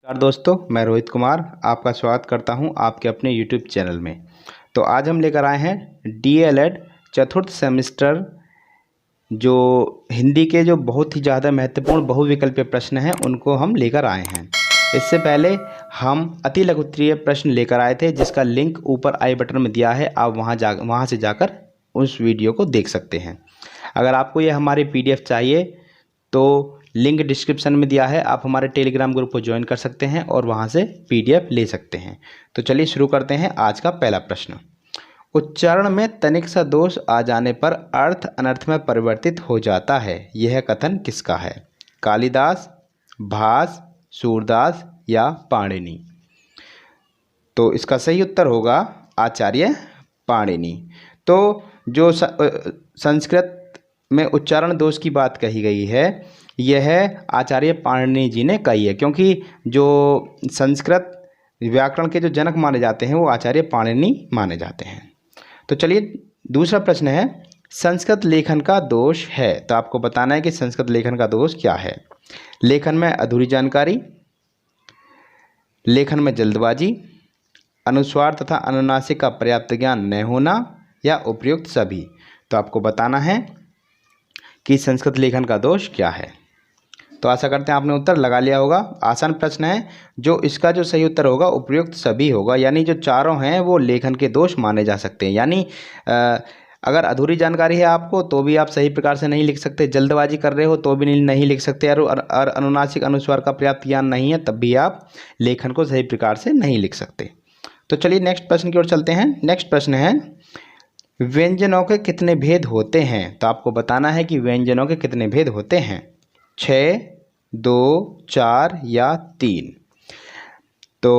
नमस्कार दोस्तों, मैं रोहित कुमार आपका स्वागत करता हूं आपके अपने यूट्यूब चैनल में। तो आज हम लेकर आए हैं डीएलएड चतुर्थ सेमेस्टर जो हिंदी के जो बहुत ही ज़्यादा महत्वपूर्ण बहुविकल्पीय प्रश्न हैं उनको हम लेकर आए हैं। इससे पहले हम अति लघुत्तरीय प्रश्न लेकर आए थे जिसका लिंक ऊपर आई बटन में दिया है। आप वहाँ से जाकर उस वीडियो को देख सकते हैं। अगर आपको ये हमारी पीडीएफ चाहिए तो लिंक डिस्क्रिप्शन में दिया है, आप हमारे टेलीग्राम ग्रुप को ज्वाइन कर सकते हैं और वहां से पीडीएफ ले सकते हैं। तो चलिए शुरू करते हैं आज का पहला प्रश्न। उच्चारण में तनिक सा दोष आ जाने पर अर्थ अनर्थ में परिवर्तित हो जाता है, यह कथन किसका है? कालिदास, भास, सूरदास या पाणिनि? तो इसका सही उत्तर होगा आचार्य पाणिनि। तो जो संस्कृत में उच्चारण दोष की बात कही गई है यह आचार्य पाणिनि जी ने कही है, क्योंकि जो संस्कृत व्याकरण के जो जनक माने जाते हैं वो आचार्य पाणिनि माने जाते हैं। तो चलिए दूसरा प्रश्न है, संस्कृत लेखन का दोष है। तो आपको बताना है कि संस्कृत लेखन का दोष क्या है। लेखन में अधूरी जानकारी, लेखन में जल्दबाजी, अनुस्वार तथा अनुनासिक का पर्याप्त ज्ञान न होना या उपयुक्त सभी। तो आपको बताना है कि संस्कृत लेखन का दोष क्या है। तो आशा करते हैं आपने उत्तर लगा लिया होगा। आसान प्रश्न है, जो इसका जो सही उत्तर होगा उपयुक्त सभी होगा, यानी जो चारों हैं वो लेखन के दोष माने जा सकते हैं। यानी अगर अधूरी जानकारी है आपको तो भी आप सही प्रकार से नहीं लिख सकते, जल्दबाजी कर रहे हो तो भी नहीं लिख सकते, और अनुनासिक अनुस्वार का पर्याप्त ज्ञान नहीं है तब भी आप लेखन को सही प्रकार से नहीं लिख सकते। तो चलिए नेक्स्ट प्रश्न की ओर चलते हैं। नेक्स्ट प्रश्न है, व्यंजनों के कितने भेद होते हैं? तो आपको बताना है कि व्यंजनों के कितने भेद होते हैं। 6, 2, 4 या 3? तो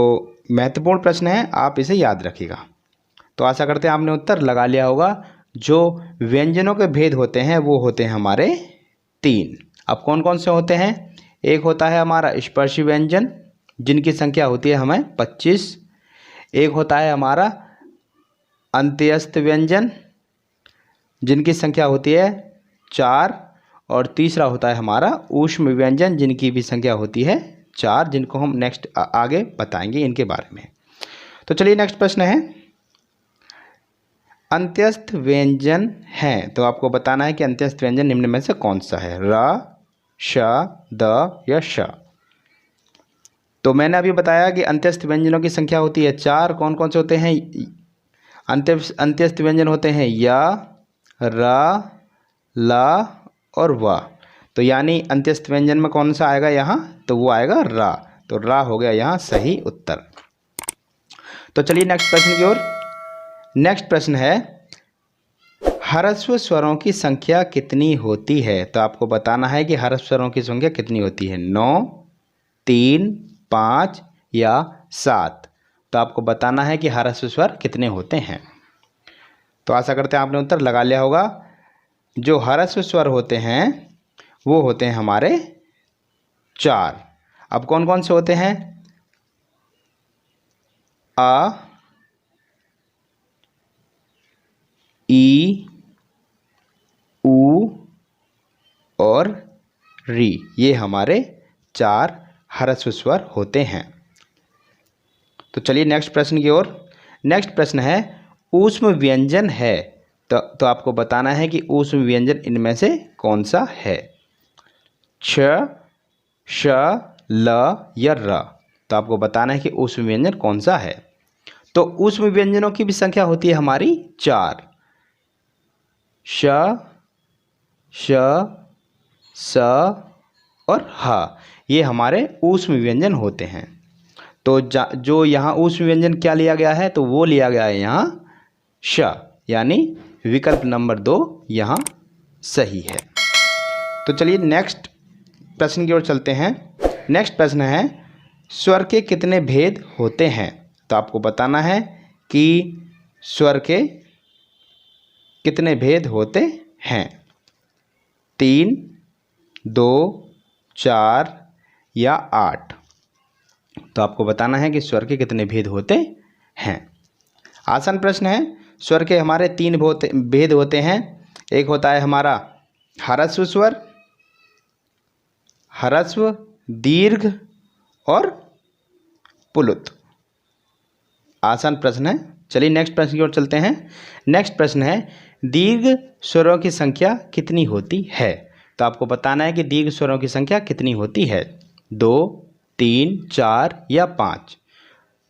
महत्वपूर्ण प्रश्न है, आप इसे याद रखिएगा। तो आशा करते हैं आपने उत्तर लगा लिया होगा। जो व्यंजनों के भेद होते हैं वो होते हैं हमारे 3। अब कौन कौन से होते हैं? एक होता है हमारा स्पर्शी व्यंजन जिनकी संख्या होती है हमें 25। एक होता है हमारा अंत्यस्थ व्यंजन जिनकी संख्या होती है 4। और तीसरा होता है हमारा ऊष्म व्यंजन जिनकी भी संख्या होती है 4, जिनको हम नेक्स्ट आगे बताएंगे इनके बारे में। तो चलिए नेक्स्ट प्रश्न है, अंत्यस्थ व्यंजन है। तो आपको बताना है कि अंत्यस्थ व्यंजन निम्न में से कौन सा है? र, श, द या श? तो मैंने अभी बताया कि अंत्यस्थ व्यंजनों की संख्या होती है 4। कौन कौन से होते हैं? अंत्यस्थ व्यंजन होते हैं या, र, ला और वा। तो यानी अंत्यस्थ व्यंजन में कौन सा आएगा यहाँ? तो वो आएगा रा। तो रा हो गया यहाँ सही उत्तर। तो चलिए नेक्स्ट प्रश्न की ओर। नेक्स्ट प्रश्न है, ह्रस्व स्वरों की संख्या कितनी होती है? तो आपको बताना है कि ह्रस्व स्वरों की संख्या कितनी होती है। 9, 3, 5 या 7? तो आपको बताना है कि ह्रस्व स्वर कितने होते हैं। तो आशा करते हैं आपने उत्तर लगा लिया होगा। जो ह्रस्व स्वर होते हैं वो होते हैं हमारे 4। अब कौन कौन से होते हैं? आ, ई, ऊ और री, ये हमारे 4 ह्रस्व स्वर होते हैं। तो चलिए नेक्स्ट प्रश्न की ओर। नेक्स्ट प्रश्न है, ऊष्म व्यंजन है। तो आपको बताना है कि ऊष्म व्यंजन इनमें से कौन सा है। छ, श, ल या र? तो आपको बताना है कि ऊष्म व्यंजन कौन सा है। तो ऊष्म व्यंजनों की भी संख्या होती है हमारी 4। श, श, स और ह, ये हमारे ऊष्म व्यंजन होते हैं। तो जो यहाँ ऊष्म व्यंजन क्या लिया गया है? तो वो लिया गया है यहाँ श, यानी विकल्प नंबर 2 यहाँ सही है। तो चलिए नेक्स्ट प्रश्न की ओर चलते हैं। नेक्स्ट प्रश्न है, स्वर के कितने भेद होते हैं? तो आपको बताना है कि स्वर के कितने भेद होते हैं। 3, 2, 4 या 8? तो आपको बताना है कि स्वर के कितने भेद होते हैं। आसान प्रश्न है। स्वर के हमारे 3 भेद होते हैं। एक होता है हमारा ह्रस्व स्वर, ह्रस्व, दीर्घ और पुलुत। आसान प्रश्न है। चलिए नेक्स्ट प्रश्न की ओर चलते हैं। नेक्स्ट प्रश्न है दीर्घ स्वरों की संख्या कितनी होती है। तो आपको बताना है कि दीर्घ स्वरों की संख्या कितनी होती है, 2, 3, 4 या 5।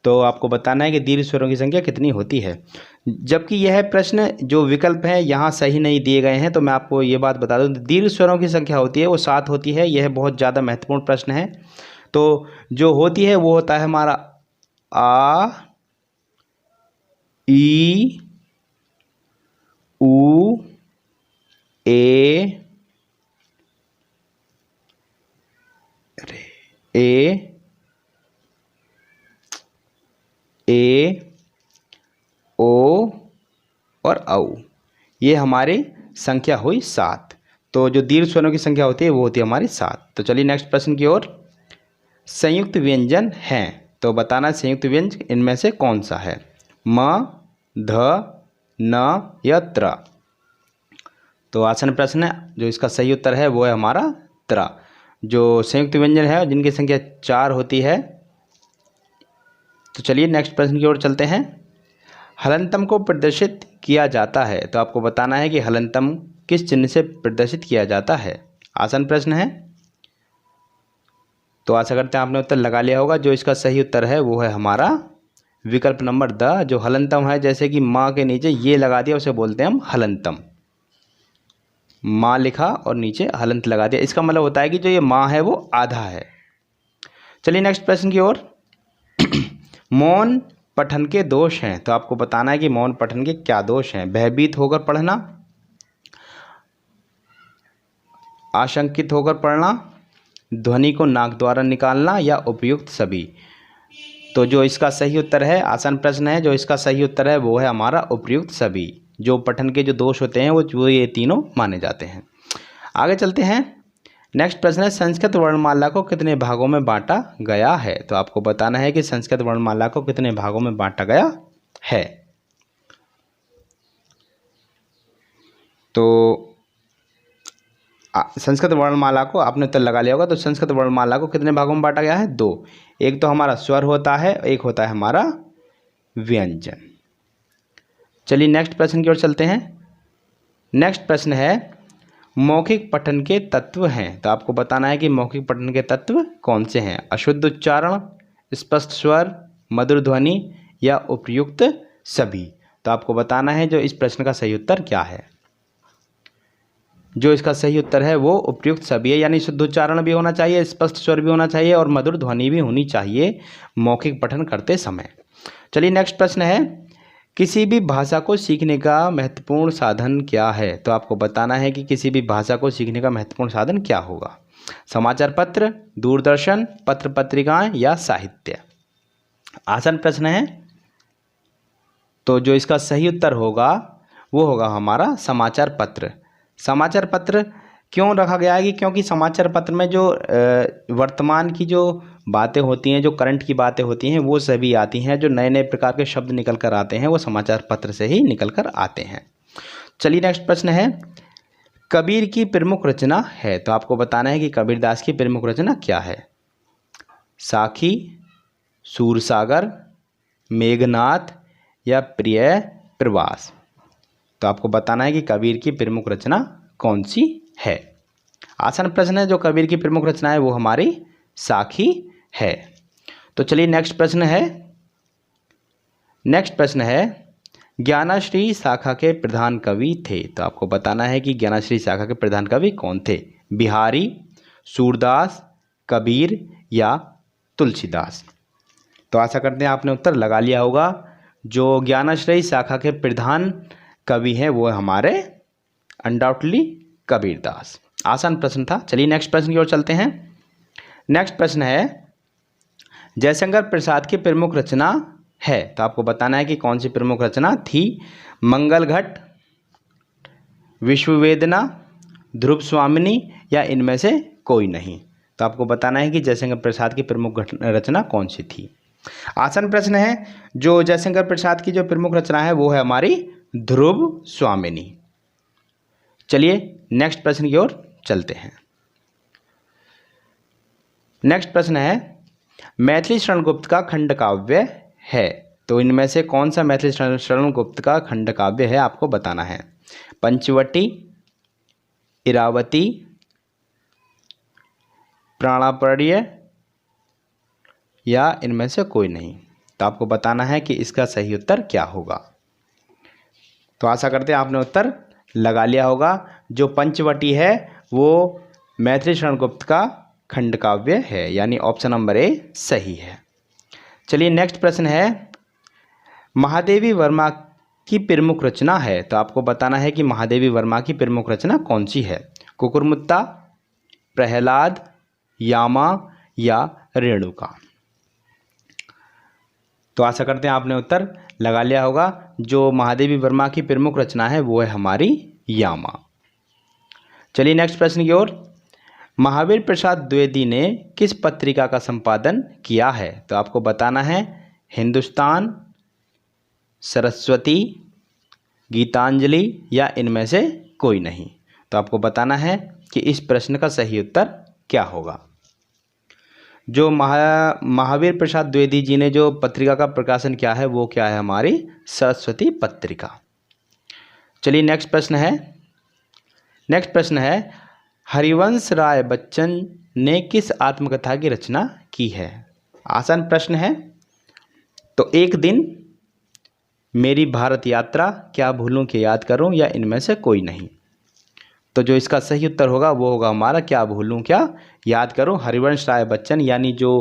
तो आपको बताना है कि दीर्घ स्वरों की संख्या कितनी होती है। जबकि यह प्रश्न जो विकल्प है यहाँ सही नहीं दिए गए हैं, तो मैं आपको ये बात बता दूं, दीर्घ स्वरों की संख्या होती है वो 7 होती है। यह बहुत ज़्यादा महत्वपूर्ण प्रश्न है। तो जो होती है वो होता है हमारा आ, ई, उ, ए, ओ और औ। ये हमारी संख्या हुई 7। तो जो दीर्घ स्वरों की संख्या होती है वो होती है हमारी 7। तो चलिए नेक्स्ट प्रश्न की ओर। संयुक्त व्यंजन हैं, तो बताना संयुक्त व्यंजन इनमें से कौन सा है, म, ध, न या त्र। तो आसान प्रश्न है। जो इसका सही उत्तर है वो है हमारा त्र। जो संयुक्त व्यंजन है जिनकी संख्या 4 होती है। तो चलिए नेक्स्ट प्रश्न की ओर चलते हैं। हलंतम को प्रदर्शित किया जाता है, तो आपको बताना है कि हलंतम किस चिन्ह से प्रदर्शित किया जाता है। आसान प्रश्न है। तो आशा करते हैं आपने उत्तर लगा लिया होगा। जो इसका सही उत्तर है वो है हमारा विकल्प नंबर द। जो हलंतम है, जैसे कि माँ के नीचे ये लगा दिया, उसे बोलते हैं हम हलंतम। माँ लिखा और नीचे हलंत लगा दिया, इसका मतलब होता है कि जो ये माँ है वो आधा है। चलिए नेक्स्ट प्रश्न की ओर। मौन पठन के दोष हैं, तो आपको बताना है कि मौन पठन के क्या दोष हैं। भयभीत होकर पढ़ना, आशंकित होकर पढ़ना, ध्वनि को नाक द्वारा निकालना या उपयुक्त सभी। तो जो इसका सही उत्तर है, आसान प्रश्न है, जो इसका सही उत्तर है वो है हमारा उपयुक्त सभी। जो पठन के जो दोष होते हैं वो ये तीनों माने जाते हैं। आगे चलते हैं। नेक्स्ट प्रश्न है संस्कृत वर्णमाला को कितने भागों में बांटा गया है। तो आपको बताना है कि संस्कृत वर्णमाला को कितने भागों में बांटा गया है। तो संस्कृत वर्णमाला को आपने उत्तर लगा लिया होगा। तो संस्कृत वर्णमाला को कितने भागों में बांटा गया है, 2। एक तो हमारा स्वर होता है, एक होता है हमारा व्यंजन। चलिए नेक्स्ट प्रश्न की ओर चलते हैं। नेक्स्ट प्रश्न है मौखिक पठन के तत्व हैं, तो आपको बताना है कि मौखिक पठन के तत्व कौन से हैं। अशुद्ध उच्चारण, स्पष्ट स्वर, मधुर ध्वनि या उपयुक्त सभी। तो आपको बताना है जो इस प्रश्न का सही उत्तर क्या है। जो इसका सही उत्तर है वो उपयुक्त सभी है, यानी शुद्ध उच्चारण भी होना चाहिए, स्पष्ट स्वर भी होना चाहिए और मधुर ध्वनि भी होनी चाहिए मौखिक पठन करते समय। चलिए नेक्स्ट प्रश्न है किसी भी भाषा को सीखने का महत्वपूर्ण साधन क्या है। तो आपको बताना है कि किसी भी भाषा को सीखने का महत्वपूर्ण साधन क्या होगा। समाचार पत्र, दूरदर्शन, पत्र पत्रिकाएं या साहित्य। आसान प्रश्न है। तो जो इसका सही उत्तर होगा वो होगा हमारा समाचार पत्र। समाचार पत्र क्यों रखा गया है कि क्योंकि समाचार पत्र में जो वर्तमान की जो बातें होती हैं, जो करंट की बातें होती हैं वो सभी आती हैं। जो नए नए प्रकार के शब्द निकल कर आते हैं वो समाचार पत्र से ही निकल कर आते हैं। चलिए नेक्स्ट प्रश्न है कबीर की प्रमुख रचना है। तो आपको बताना है कि कबीरदास की प्रमुख रचना क्या है। साखी, सूरसागर, मेघनाथ या प्रिय प्रवास। तो आपको बताना है कि कबीर की प्रमुख रचना कौन सी है। आसान प्रश्न है। जो कबीर की प्रमुख रचना है वो हमारी साखी है। तो चलिए नेक्स्ट प्रश्न है। नेक्स्ट प्रश्न है ज्ञानाश्री शाखा के प्रधान कवि थे। तो आपको बताना है कि ज्ञानाश्री शाखा के प्रधान कवि कौन थे। बिहारी, सूरदास, कबीर या तुलसीदास। तो आशा करते हैं आपने उत्तर लगा लिया होगा। जो ज्ञानाश्रयी शाखा के प्रधान कवि हैं वो हमारे अनडाउटली कबीरदास। आसान प्रश्न था। चलिए नेक्स्ट प्रश्न की ओर चलते हैं। नेक्स्ट प्रश्न है जयशंकर प्रसाद की प्रमुख रचना है। तो आपको बताना है कि कौन सी प्रमुख रचना थी। मंगल घट, विश्ववेदना, ध्रुव स्वामिनी या इनमें से कोई नहीं। तो आपको बताना है कि जयशंकर प्रसाद की प्रमुख रचना कौन सी थी। आसान प्रश्न है। जो जयशंकर प्रसाद की जो प्रमुख रचना है वो है हमारी ध्रुव स्वामिनी। चलिए नेक्स्ट प्रश्न की ओर चलते हैं। नेक्स्ट प्रश्न है मैथिली शरण गुप्त का खंड काव्य है? तो इनमें से कौन सा मैथिली शरण गुप्त का खंड काव्य है आपको बताना है। पंचवटी, इरावती, प्राणापर्य या इनमें से कोई नहीं। तो आपको बताना है कि इसका सही उत्तर क्या होगा। तो आशा करते हैं आपने उत्तर लगा लिया होगा। जो पंचवटी है वो मैथिली शरण गुप्त का खंड काव्य है, यानी ऑप्शन नंबर ए सही है। चलिए नेक्स्ट प्रश्न है, महादेवी वर्मा की प्रमुख रचना है। तो आपको बताना है कि महादेवी वर्मा की प्रमुख रचना कौन सी है। कुकुरमुत्ता, प्रहलाद, यामा या रेणुका। तो आशा करते हैं आपने उत्तर लगा लिया होगा। जो महादेवी वर्मा की प्रमुख रचना है वो है हमारी यामा। चलिए नेक्स्ट प्रश्न की ओर, महावीर प्रसाद द्विवेदी ने किस पत्रिका का संपादन किया है। तो आपको बताना है हिंदुस्तान, सरस्वती, गीतांजलि या इनमें से कोई नहीं। तो आपको बताना है कि इस प्रश्न का सही उत्तर क्या होगा। जो महावीर प्रसाद द्विवेदी जी ने जो पत्रिका का प्रकाशन किया है वो क्या है, हमारी सरस्वती पत्रिका। चलिए नेक्स्ट प्रश्न है, हरिवंश राय बच्चन ने किस आत्मकथा की रचना की है। आसान प्रश्न है। तो एक दिन, मेरी भारत यात्रा, क्या भूलूं कि याद करूं या इनमें से कोई नहीं। तो जो इसका सही उत्तर होगा वो होगा हमारा क्या भूलूं क्या याद करूं। हरिवंश राय बच्चन यानी जो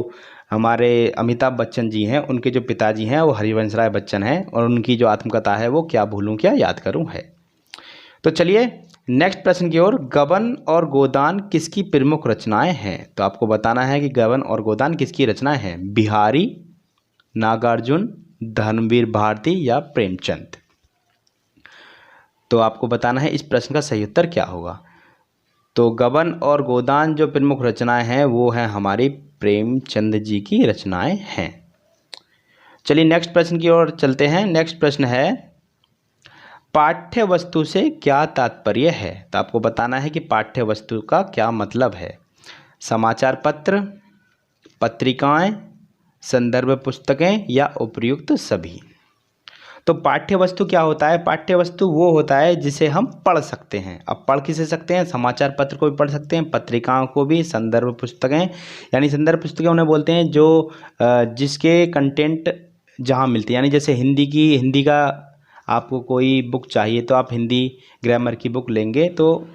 हमारे अमिताभ बच्चन जी हैं उनके जो पिताजी हैं वो हरिवंश राय बच्चन हैं और उनकी जो आत्मकथा है वो क्या भूलूं क्या याद करूं है। तो चलिए नेक्स्ट प्रश्न की ओर, गबन और गोदान किसकी प्रमुख रचनाएं हैं। तो आपको बताना है कि गबन और गोदान किसकी रचनाएं हैं। बिहारी, नागार्जुन, धर्मवीर भारती या प्रेमचंद। तो आपको बताना है इस प्रश्न का सही उत्तर क्या होगा। तो गबन और गोदान जो प्रमुख रचनाएं हैं वो हैं हमारी प्रेमचंद जी की रचनाएं हैं। चलिए नेक्स्ट प्रश्न की ओर चलते हैं। नेक्स्ट प्रश्न है, पाठ्य वस्तु से क्या तात्पर्य है। तो आपको बताना है कि पाठ्य वस्तु का क्या मतलब है। समाचार पत्र, पत्रिकाएं, संदर्भ पुस्तकें या उपयुक्त सभी। तो पाठ्य वस्तु क्या होता है। पाठ्य वस्तु वो होता है जिसे हम पढ़ सकते हैं। अब पढ़ किसे सकते हैं, समाचार पत्र को भी पढ़ सकते हैं, पत्रिकाओं को भी, संदर्भ पुस्तकें यानी संदर्भ पुस्तकें उन्हें बोलते हैं जो जिसके कंटेंट जहाँ मिलती है। यानी जैसे हिंदी का आपको कोई बुक चाहिए तो आप हिंदी ग्रामर की बुक लेंगे, तो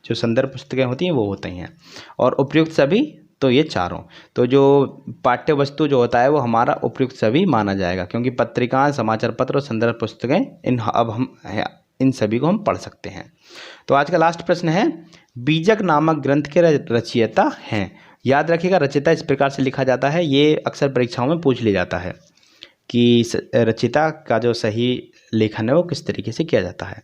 जो संदर्भ पुस्तकें होती हैं वो होती हैं। और उपयुक्त सभी, तो ये चारों। तो जो पाठ्य वस्तु जो होता है वो हमारा उपयुक्त सभी माना जाएगा, क्योंकि पत्रिकाएं, समाचार पत्र और संदर्भ पुस्तकें इन सभी को हम पढ़ सकते हैं। तो आज का लास्ट प्रश्न है, बीजक नामक ग्रंथ के रचयिता हैं। याद रखिएगा रचयिता इस प्रकार से लिखा जाता है, ये अक्सर परीक्षाओं में पूछ लिया जाता है कि रचयिता का जो सही लेखन है वो किस तरीके से किया जाता है।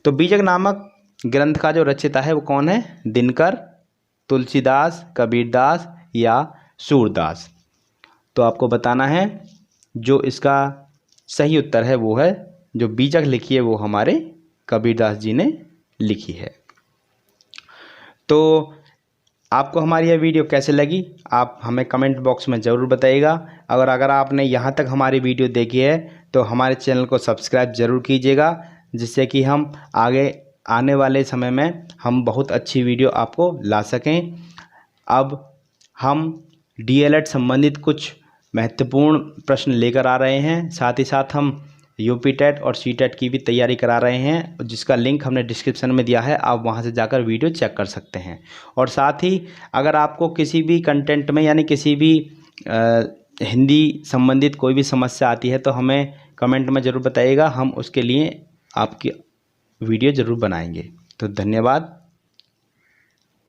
तो बीजक नामक ग्रंथ का जो रचयिता है वो कौन है। दिनकर, तुलसीदास, कबीरदास या सूरदास। तो आपको बताना है जो इसका सही उत्तर है वो है, जो बीजक लिखी है वो हमारे कबीरदास जी ने लिखी है। तो आपको हमारी यह वीडियो कैसे लगी आप हमें कमेंट बॉक्स में ज़रूर बताइएगा। अगर आपने यहाँ तक हमारी वीडियो देखी है तो हमारे चैनल को सब्सक्राइब ज़रूर कीजिएगा, जिससे कि हम आगे आने वाले समय में हम बहुत अच्छी वीडियो आपको ला सकें। अब हम डीएलएड संबंधित कुछ महत्वपूर्ण प्रश्न लेकर आ रहे हैं, साथ ही साथ हम यूपी टेट और सी टेट की भी तैयारी करा रहे हैं, जिसका लिंक हमने डिस्क्रिप्शन में दिया है, आप वहां से जाकर वीडियो चेक कर सकते हैं। और साथ ही अगर आपको किसी भी कंटेंट में यानी किसी भी हिंदी संबंधित कोई भी समस्या आती है तो हमें कमेंट में ज़रूर बताइएगा, हम उसके लिए आपकी वीडियो ज़रूर बनाएंगे। तो धन्यवाद।